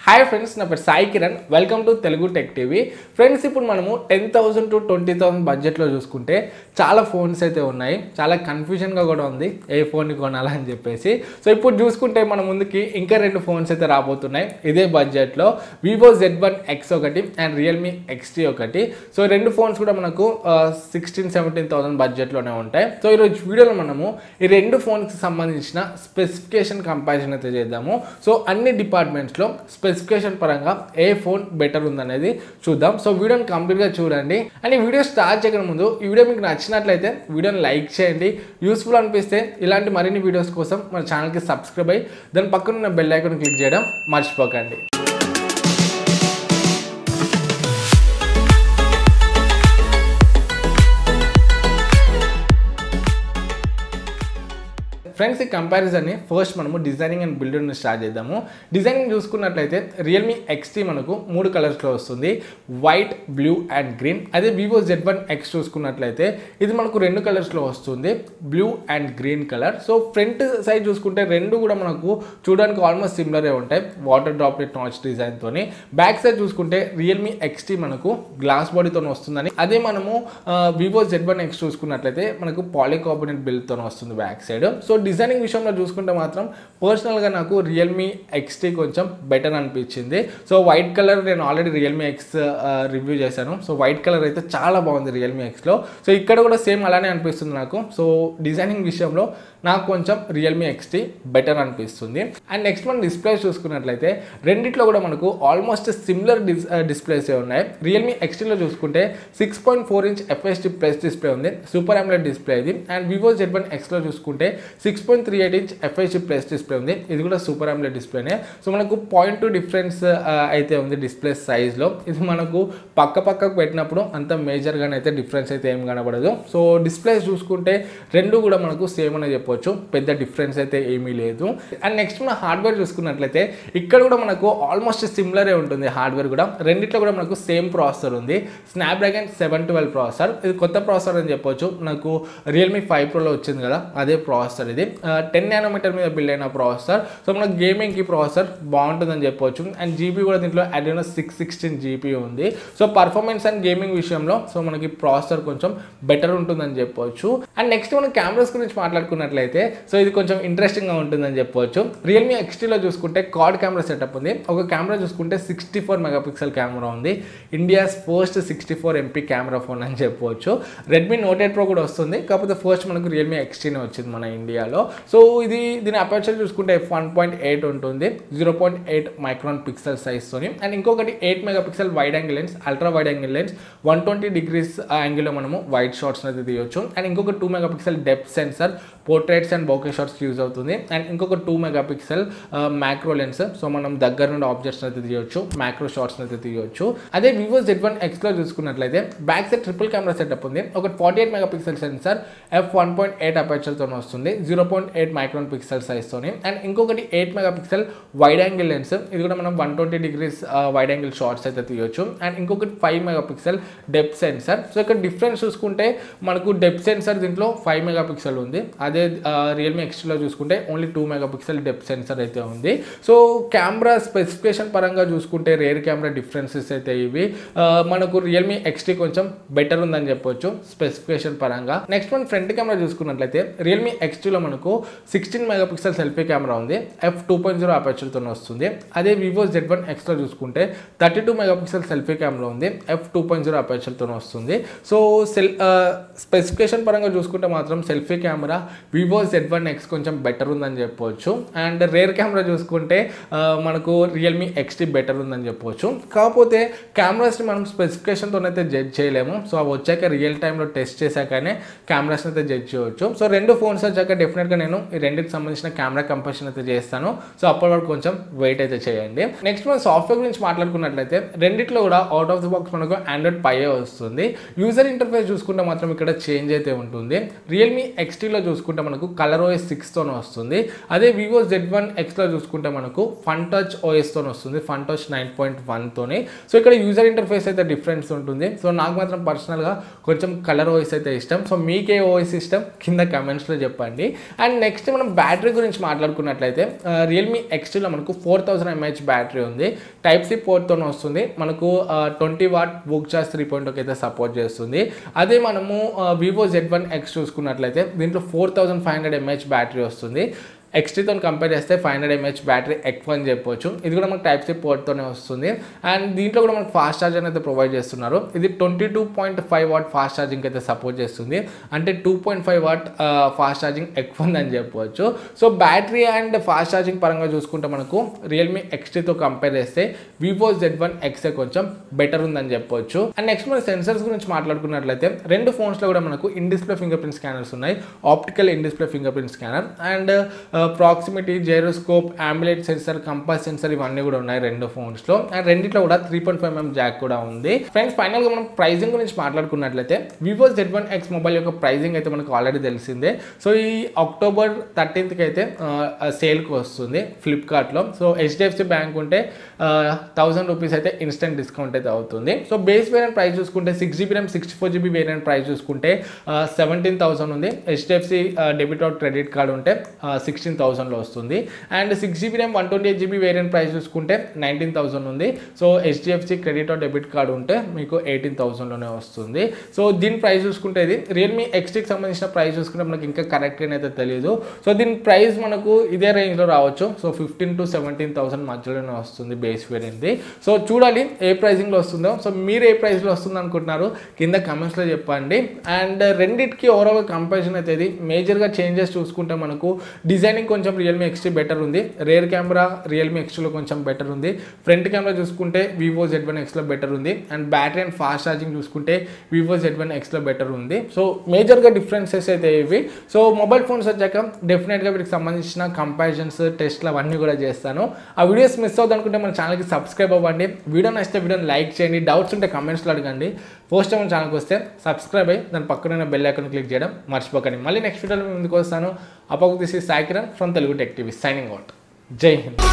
Hi friends, na per Sai Kiran. Welcome to Telugu Tech TV. Friends, ఇప్పుడు మనము 10,000 to 20,000 budget లో చూసుకుంటే చాలా ఫోన్స్ అయితే ఉన్నాయి. చాలా కన్ఫ్యూజన్ గా కూడా ఉంది ఏ ఫోన్ ని కొనాలా అని చెప్పేసి. సో ఇప్పుడు చూసుకుంటే మన ముందుకి ఇంకా రెండు ఫోన్స్ అయితే రాబోతున్నాయి ఇదే బడ్జెట్ లో. Vivo Z1x ఒకటి అండ్ Realme XT ఒకటి. సో రెండు ఫోన్స్ కూడా మనకు 16-17,000 బడ్జెట్ లోనే ఉంటాయి. సో ఈ రోజు వీడియోలో మనము ఈ రెండు ఫోన్స్ కి సంబంధించిన స్పెసిఫికేషన్ కంపారిజన్ అయితే చేద్దాము. సో అన్ని డిపార్ట్మెంట్స్ లో స్పెసిఫికేషన్ పరంగా ఏ ఫోన్ బెటర్ ఉందనేది చూద్దాం. సో వీడియోని కంప్లీట్గా చూడండి. అండ్ ఈ వీడియో స్టార్ట్ చేయక ముందు ఈ వీడియో మీకు నచ్చినట్లయితే వీడియోని లైక్ చేయండి. యూస్ఫుల్ అనిపిస్తే ఇలాంటి మరిన్ని వీడియోస్ కోసం మన ఛానల్కి సబ్స్క్రైబ్ అయ్యి దాని పక్కన ఉన్న బెల్ ఐకాన్ క్లిక్ చేయడం మర్చిపోకండి. ఫ్రెండ్స్, ఈ కంపారిజన్ని ఫస్ట్ మనము డిజైనింగ్ అండ్ బిల్డింగ్ స్టార్ట్ చేద్దాము. డిజైనింగ్ చూసుకున్నట్లయితే రియల్మీ XT మనకు 3 కలర్స్లో వస్తుంది, వైట్, బ్లూ అండ్ గ్రీన్. అదే Vivo Z1x చూసుకున్నట్లయితే ఇది మనకు 2 కలర్స్లో వస్తుంది, blue and green colour. So front side చూసుకుంటే రెండు కూడా మనకు చూడడానికి ఆల్మోస్ట్ సిమిలరే ఉంటాయి, వాటర్ డ్రాప్లెట్ నాచ్ డిజైన్తో. బ్యాక్ సైడ్ చూసుకుంటే రియల్మీ XT మనకు గ్లాస్ బాడీతో వస్తుందని, అదే మనము Vivo Z1x చూసుకున్నట్లయితే మనకు పాలికార్బోనేట్ బిల్డ్తో వస్తుంది బ్యాక్ సైడ్. సో డిజైనింగ్ విషయంలో చూసుకుంటే మాత్రం పర్సనల్గా నాకు రియల్మీ XT కొంచెం బెటర్ అనిపించింది. సో వైట్ కలర్ నేను ఆల్రెడీ రియల్మీ X రివ్యూ చేశాను. సో వైట్ కలర్ అయితే చాలా బాగుంది రియల్మీ Xలో. సో ఇక్కడ కూడా సేమ్ అలానే అనిపిస్తుంది నాకు. సో డిజైనింగ్ విషయంలో నాకు కొంచెం రియల్మీ XT బెటర్ అనిపిస్తుంది. అండ్ నెక్స్ట్ మనం డిస్ప్లేస్ చూసుకున్నట్లయితే రెండిట్లో కూడా మనకు ఆల్మోస్ట్ సిమిలర్ డిస్ప్లేసే ఉన్నాయి. రియల్మీ XTలో చూసుకుంటే 6.4 ఇంచ్ FHD ప్లస్ డిస్ప్లే ఉంది, సూపర్ AMOLED డిస్ప్లే ఇది. అండ్ Vivo Z1xలో చూసుకుంటే 6.38 ఇంచ్ FHD ప్లస్ డిస్ప్లే ఉంది, ఇది కూడా సూపర్ AMOLED డిస్ప్లేనే. సో మనకు 0.2 డిఫరెన్స్ అయితే ఉంది డిస్ప్లే సైజ్లో. ఇది మనకు పక్కకు పెట్టినప్పుడు అంత మేజర్గానే అయితే డిఫరెన్స్ అయితే ఏం కనబడదు. సో డిస్ప్లేస్ చూసుకుంటే రెండు కూడా మనకు సేమ్ అనే చెప్పవచ్చు, పెద్ద డిఫరెన్స్ అయితే ఏమీ లేదు. అండ్ నెక్స్ట్ మన హార్డ్వేర్ చూసుకున్నట్లయితే ఇక్కడ కూడా మనకు ఆల్మోస్ట్ సిమిలరే ఉంటుంది హార్డ్వేర్ కూడా. రెండిట్లో కూడా మనకు సేమ్ ప్రాసెసర్ ఉంది, స్నాప్డ్రాగన్ 712 ప్రాసెసర్. ఇది కొత్త ప్రాసెసర్ అని చెప్పొచ్చు, నాకు రియల్మీ 5 ప్రోలో వచ్చింది కదా అదే ప్రాసెసర్. ఇది 10 నానోమీటర్ మీద బిల్డ్ అయిన ప్రాసెసర్. సో మనకు గేమింగ్కి ప్రాసెసర్ బాగుంటుందని చెప్పొచ్చు. అండ్ జీబీ కూడా దీంట్లో Adreno 616 జీబీ ఉంది. సో పర్ఫార్మెన్స్ అండ్ గేమింగ్ విషయంలో సో మనకి ప్రాసెసర్ కొంచెం బెటర్ ఉంటుందని చెప్పొచ్చు. అండ్ నెక్స్ట్ మనం కెమెరాస్ గురించి మాట్లాడుకున్నట్లయితే సో ఇది కొంచెం ఇంట్రెస్టింగ్గా ఉంటుందని చెప్పొచ్చు. రియల్మీ XTలో చూసుకుంటే క్వాడ్ కెమెరా సెటప్ ఉంది. ఒక కెమెరా చూసుకుంటే 64 మెగాపిక్సెల్ కెమెరా ఉంది, India's first 64 MP camera phone అని చెప్పవచ్చు. రెడ్మీ Note 8 Pro కూడా వస్తుంది, కాకపోతే ఫస్ట్ మనకు రియల్మీ XTనే వచ్చింది మన ఇండియాలో. సో దీని అపర్చర్ చూసుకుంటే f1.8 ఉంటుంది, 0.8 మైక్రాన్ పిక్సెల్ సైజ్తోని. అండ్ ఇంకొకటి 8 megapixel wide angle lens, ultra wide angle lens, 120 degrees యాంగిల్లో మనము వైడ్ షాట్స్ అయితే తీయొచ్చు. అండ్ ఇంకొక 2 megapixel depth sensor, portraits and bouquet shots use అవుతుంది. అండ్ ఇంకొక 2 మెగాపిక్సెల్ మ్యాక్రో లెన్స్, సో మనం దగ్గర నుండి ఆబ్జెక్ట్స్ అయితే తీయొచ్చు, మ్యాక్రో షాట్స్ అయితే తీయొచ్చు. అదే Vivo Z1xలో చూసుకున్నట్లయితే back side triple camera setup ఉంది, ఒక 48 మెగాపిక్సెల్ సెన్సర్, f1.8 అపర్చర్తో వస్తుంది, 0.8 మైక్రాన్ పిక్సెల్ సైజ్తోని. అండ్ ఇంకొకటి 8 మెగాపిక్సెల్ వైడ్ యాంగిల్ లెన్స్, ఇది కూడా మనం 120 degrees వైడ్ యాంగిల్ షాట్స్ అయితే తీయొచ్చు. అండ్ ఇంకొకటి 5 మెగాపిక్సెల్ డెప్త్ సెన్సర్. సో ఇక్కడ డిఫరెన్స్ చూసుకుంటే మనకు డెప్త్ సెన్సర్ దీంట్లో 5 మెగాపిక్సెల్ ఉంది, అదే రియల్మీ XTలో చూసుకుంటే ఓన్లీ 2 మెగాపిక్సెల్ డెప్త్ సెన్సర్ అయితే ఉంది. సో కెమెరా స్పెసిఫికేషన్ పరంగా చూసుకుంటే రేర్ కెమెరా డిఫరెన్సెస్ అయితే ఇవి. మనకు రియల్మీ XT కొంచెం బెటర్ ఉందని చెప్పొచ్చు స్పెసిఫికేషన్ పరంగా. నెక్స్ట్ మన ఫ్రంట్ కెమెరా చూసుకున్నట్లయితే రియల్మీ XTలో మనకు 16 మెగాపిక్సెల్ సెల్ఫీ కెమెరా ఉంది, f2.0 అపర్చర్తో వస్తుంది. అదే Vivo Z1xలో చూసుకుంటే 32 మెగాపిక్సెల్ సెల్ఫీ కెమెరా ఉంది, f2.0 అపర్చర్తో వస్తుంది. సో స్పెసిఫికేషన్ పరంగా చూసుకుంటే మాత్రం సెల్ఫీ కెమెరా Vivo Z1x కొంచెం బెటర్ ఉందని చెప్పవచ్చు. అండ్ రేర్ కెమెరా చూసుకుంటే మనకు రియల్మీ XT బెటర్ ఉందని చెప్పవచ్చు. కాకపోతే కెమెరాస్ని మనం స్పెసిఫికేషన్తో అయితే జడ్జ్ చేయలేము. సో అవి వచ్చాక రియల్ టైంలో టెస్ట్ చేశాకనే కెమెరాస్ని అయితే జడ్జ్ చేయవచ్చు. సో రెండు ఫోన్స్ వచ్చాక డెఫినెట్గా నేను ఈ రెండింటికి సంబంధించిన కెమెరా కంపారిజన్ అయితే చేస్తాను. సో అప్పటి వరకు కొంచెం వెయిట్ అయితే చేయండి. నెక్స్ట్ మనం సాఫ్ట్వేర్ గురించి మాట్లాడుకున్నట్లయితే రెండిట్లో కూడా అవుట్ ఆఫ్ ది బాక్స్ మనకు Android Pie వస్తుంది. యూజర్ ఇంటర్ఫేస్ చూసుకుంటే మాత్రం ఇక్కడ చేంజ్ అయితే ఉంటుంది. రియల్మీ XTలో చూసుకుంటే మనకు ColorOS 6తో వస్తుంది, అదే Vivo Z1xలో చూసుకుంటే మనకు FunTouch OSతో వస్తుంది, FunTouch 9.1తోని. సో ఇక్కడ యూజర్ ఇంటర్ఫేస్ అయితే డిఫరెన్స్ ఉంటుంది. సో నాకు మాత్రం పర్సనల్గా కొంచెం ColorOS అయితే ఇష్టం. సో మీకే OS ఇష్టం కింద కమెంట్స్లో చెప్పండి. అండ్ నెక్స్ట్ మనం బ్యాటరీ గురించి మాట్లాడుకున్నట్లయితే రియల్మీ ఎక్స్లో మనకు 4000 mAh బ్యాటరీ ఉంది. టైప్ సి పోర్ట్తో వస్తుంది. మనకు 20 వాట్ వోక్ చార్జ్ 3.0 అయితే సపోర్ట్ చేస్తుంది. అదే మనము వివో Z1x చూసుకున్నట్లయితే దీంట్లో 4500 mAh బ్యాటరీ వస్తుంది. ఎక్స్టీతో కంపేర్ చేస్తే 500 mAh బ్యాటరీ ఎక్కువ అని చెప్పొచ్చు. ఇది కూడా మనకు టైప్ సి పోర్ట్తోనే వస్తుంది. అండ్ దీంట్లో కూడా మనకు ఫాస్ట్ ఛార్జర్ అయితే ప్రొవైడ్ చేస్తున్నారు. ఇది 22.5 వాట్ ఫాస్ట్ ఛార్జింగ్ అయితే సపోర్ట్ చేస్తుంది. అంటే 2.5 వాట్ ఫాస్ట్ ఛార్జింగ్ ఎక్కువ ఉందని చెప్పవచ్చు. So battery and fast charging పరంగా చూసుకుంటే మనకు రియల్మీ ఎక్స్టీతో కంపేర్ చేస్తే వివో Z1x కొంచెం బెటర్ ఉందని చెప్పొచ్చు. అండ్ నెక్స్ట్ మన సెన్సర్స్ గురించి మాట్లాడుకున్నట్లయితే రెండు ఫోన్స్లో కూడా మనకు in display fingerprint scanners ఉన్నాయి. Optical in display fingerprint scanner and proximity, gyroscope, ambient sensor, compass sensor ఇవన్నీ కూడా ఉన్నాయి రెండు ఫోన్స్లో. అండ్ రెండిట్లో కూడా 3.5mm జాక్ కూడా ఉంది. ఫ్రెండ్స్ ఫైనల్గా మనం ప్రైజింగ్ గురించి మాట్లాడుకున్నట్లయితే వివో Z1x మొబైల్ యొక్క ప్రైజింగ్ అయితే మనకు ఆల్రెడీ తెలిసిందే. సో ఈ అక్టోబర్ 13th అయితే సేల్కి వస్తుంది ఫ్లిప్కార్ట్లో. సో HDFC బ్యాంక్ ఉంటే 1000 రూపీస్ అయితే ఇన్స్టెంట్ డిస్కౌంట్ అయితే అవుతుంది. సో బేస్ వేరియంట్ ప్రైస్ చూసుకుంటే 6GB RAM 64GB variant price చూసుకుంటే 17,000 ఉంది. HDFC debit or credit card ఉంటే 16,000లో వస్తుంది. And 6GB RAM 128GB variant price చూసుకుంటే 19,000 ఉంది. So HDFC credit are debit card ఉంటే మీకు 18,000లోనే వస్తుంది. సో దీని ప్రైస్ చూసుకుంటే ఇది రియల్మీ ఎక్స్టీకి సంబంధించిన ప్రైస్ చూసుకుంటే మనకి ఇంకా కరెక్ట్గా అయితే తెలియదు. సో దీని ప్రైస్ మనకు ఇదే రేంజ్లో రావచ్చు. సో 15,000 to 17,000 మధ్యలోనే వస్తుంది బేస్ వేరియంట్ది. సో చూడాలి ఏ ప్రైజింగ్లో వస్తుందో. సో మీరు ఏ ప్రైస్లో వస్తుంది అనుకుంటున్నారు కింద కమెంట్స్లో చెప్పండి. అండ్ రెండింటికి ఓవరాల్ కంపారిజన్ అయితే ఇది మేజర్గా చేంజెస్ చూసుకుంటే మనకు డిజైనింగ్ కొంచెం రియల్మీ ఎక్స్టీ బెటర్ ఉంది. రేర్ కెమెరా రియల్మీ ఎక్స్లో కొంచెం బెటర్ ఉంది. ఫ్రంట్ కెమెరా చూసుకుంటే వివో Z1xలో బెటర్ ఉంది. And battery and fast charging చూసుకుంటే వివో Z1xలో బెటర్ ఉంది. సో మేజర్గా డిఫరెన్సెస్ అయితే ఇవి. సో మొబైల్ ఫోన్స్ వచ్చాక డెఫినెట్గా వీటికి సంబంధించిన కంపారిజన్స్, టెస్ట్లు అవన్నీ కూడా చేస్తాను. ఆ వీడియోస్ మిస్ అవుతుంది అనుకుంటే మన ఛానల్కి సబ్స్క్రైబ్ అవ్వండి. వీడియో నచ్చితే వీడియోని లైక్ చేయండి. డౌట్స్ ఉంటే కమెంట్స్లో అడగండి. ఫస్ట్ టైం మన ఛానల్కి వస్తే సబ్స్క్రైబ్ అయ్యి దాని పక్కన బెల్ ఐకాన్ క్లిక్ చేయడం మర్చిపోకండి. మళ్ళీ నెక్స్ట్ వీడియోలో ముందుకు వస్తాను. అప్పుడు this is Sai Kiran from Telugu tech TV signing out. జై హింద్.